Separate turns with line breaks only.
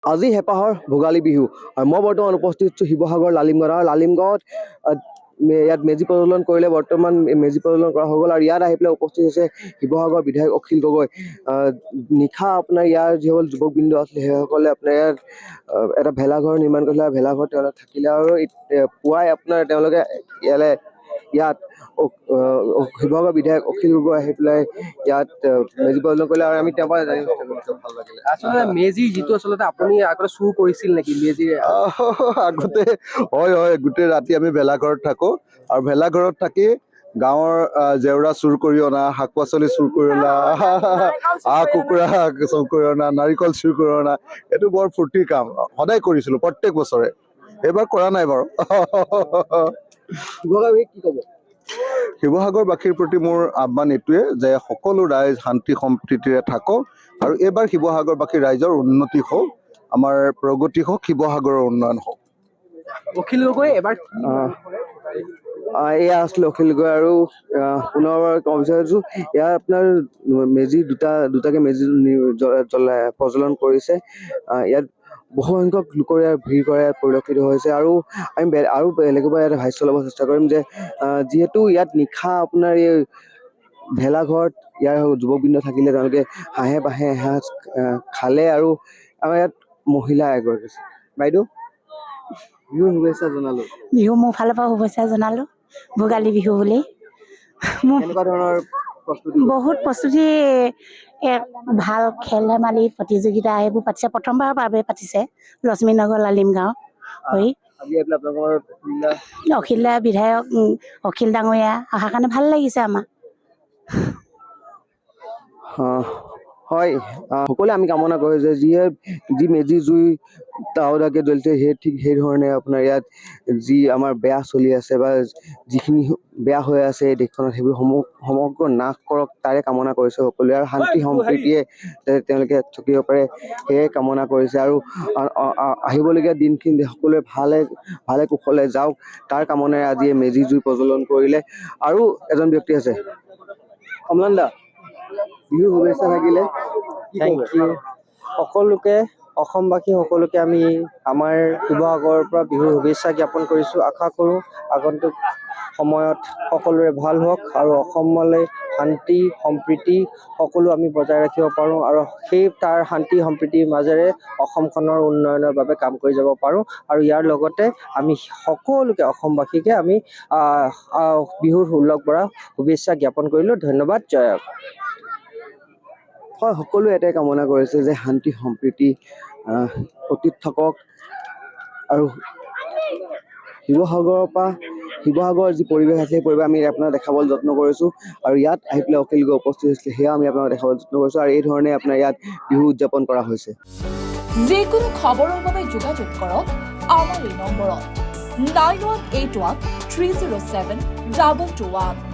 আজি হেঁপাহৰ ভোগালী বিহু আৰু মই বৰ্তমান উপস্থিত আছোঁ শিৱসাগৰ লালিমগাঁৱত আৰু লালিমগাঁৱত ইয়াত মেজি প্ৰজ্বলন কৰিলে বৰ্তমান মেজি প্ৰজ্বলন কৰা হৈ গ'ল আৰু ইয়াত আহি পেলাই উপস্থিত হৈছে শিৱসাগৰ বিধায়ক অখিল গগৈ নিশা আপোনাৰ ইয়াৰ যিসকল যুৱকবৃন্দ আছিলে সেইসকলে আপোনাৰ ইয়াত এটা ভেলাঘৰ নিৰ্মাণ কৰিলে আৰু ভেলাঘৰ তেওঁলোকে থাকিলে আৰু পুৱাই আপোনাৰ তেওঁলোকে ইয়াত শিৱসাগৰ বিধায়ক অখিল গগৈ আহি পেলাই ইয়াত মেজি প্ৰজ্বলন কৰিলে আৰু আমি তেওঁৰ পৰা জানিব ভাল লাগিলে
আচলতে মেজি যিটো আচলতে আপুনি আগতে চুৰ কৰিছিল নেকি মেজি
আগতে হয় গোটেই ৰাতি আমি ভেলাঘৰত থাকো আৰু ভেলাঘৰত থাকি গাঁৱৰ জেওৰা চুৰ কৰি অনা শাক পাচলি চুৰ কৰি অনা হাঁহ কুকুৰা চুৰ কৰি অনা নাৰিকল চুৰ কৰি অনা এইটো বৰ ফূৰ্তিৰ কাম সদায় কৰিছিলো প্ৰত্যেক বছৰে এইবাৰ কৰা নাই বাৰু
কি ক'ব
শিৱসাগৰবাসীৰ প্ৰতি মোৰ আহ্বান এইটোৱে যে সকলো ৰাইজ শান্তি সম্প্ৰীতিৰে থাকক আৰু এইবাৰ শিৱসাগৰবাসী ৰাইজৰ উন্নতি হওক আমাৰ প্ৰগতি হওক শিৱসাগৰৰ উন্নয়ন হওক
অখিল গগৈ এবাৰ
এয়া আছিলে অখিল গগৈ আৰু পুনৰবাৰ ক'ব বিচাৰিছো ইয়াৰ আপোনাৰ মেজি দুটাকে মেজি প্ৰজ্বলন কৰিছে ইয়াত বহু সংখ্যক লোকৰ ইয়াত ভিৰ কৰে পৰিলক্ষিত হৈছে আৰু আমি আৰু বেলেগৰ পৰা ইয়াত ভাষ্য ল'ব চেষ্টা কৰিম যে যিহেতু ইয়াত নিশা আপোনাৰ এই ভেলাঘৰত ইয়াৰ যুৱকবৃন্দ থাকিলে তেওঁলোকে হাঁহে বাঁহে এসাঁজ খালে আৰু আমাৰ ইয়াত মহিলা এগৰাকী আছে বাইদেউ বিহুৰ শুভেচ্ছা জনালো
বিহু মোৰ ফালৰ পৰা শুভেচ্ছা জনালো ভোগালী বিহু বুলি
এনেকুৱা ধৰণৰ
বহুত প্ৰস্তুতি ভাল খেল ধেমালি প্ৰতিযোগিতা এইবোৰ পাতিছে প্ৰথমবাৰৰ বাবে পাতিছে লক্ষ্মীনগৰ লালিমগাঁও হৈ অখিল বিধায়ক অখিল ডাঙৰীয়া অহাৰ কাৰণে ভাল লাগিছে আমাৰ
হয় সকলোৱে আমি কামনা কৰোঁ যে যি মেজি জুই ডাঙৰকে জ্বলিছে ঠিক সেই ধৰণে আপোনাৰ ইয়াত যি আমাৰ বেয়া চলি আছে বা যিখিনি বেয়া হৈ আছে এই দেশখনত সেইবোৰ সমগ্ৰ নাশ কৰক তাৰে কামনা কৰিছে সকলোৱে আৰু শান্তি সম্প্ৰীতিয়ে তেওঁলোকে থাকিব পাৰে সেয়ে কামনা কৰিছে আৰু আহিবলগীয়া দিনখিনি সকলোৱে ভালে কুশলে যাওক তাৰ কামনাৰে আজি মেজি জুই প্ৰজ্বলন কৰিলে আৰু এজন ব্যক্তি আছে অম্লান দা বিহু শুভেচ্ছা থাকিলে
থেংক ইউ সকলোকে অসমবাসী সকলোকে আমি আমাৰ শিৱসাগৰৰ পৰা বিহুৰ শুভেচ্ছা জ্ঞাপন কৰিছোঁ আশা কৰোঁ আগন্তুক সময়ত সকলোৰে ভাল হওক আৰু অসমলৈ শান্তি সম্প্ৰীতি সকলো আমি বজাই ৰাখিব পাৰোঁ আৰু সেই তাৰ শান্তি সম্প্ৰীতিৰ মাজেৰে অসমখনৰ উন্নয়নৰ বাবে কাম কৰি যাব পাৰোঁ আৰু ইয়াৰ লগতে আমি সকলোকে অসমবাসীকে আমি বিহুৰ সুলভ পৰা শুভেচ্ছা জ্ঞাপন কৰিলোঁ ধন্যবাদ জয়
হয় সকলোৱে এটাই কামনা কৰিছে যে শান্তি সম্প্ৰীতি অতীত থাকক আৰু শিৱসাগৰৰ যি পৰিৱেশ আছে সেই পৰিৱেশ আমি আপোনাক দেখাবলৈ যত্ন কৰিছোঁ আৰু ইয়াত আহি পেলাই অখিল গগৈ উপস্থিত হৈছিলে সেয়া আমি আপোনাক দেখাবলৈ যত্ন কৰিছোঁ আৰু এই ধৰণে আপোনাৰ ইয়াত বিহু উদযাপন কৰা হৈছে
যিকোনো খবৰৰ বাবে যোগাযোগ কৰক আমাৰ এই নম্বৰত 9181 307 2221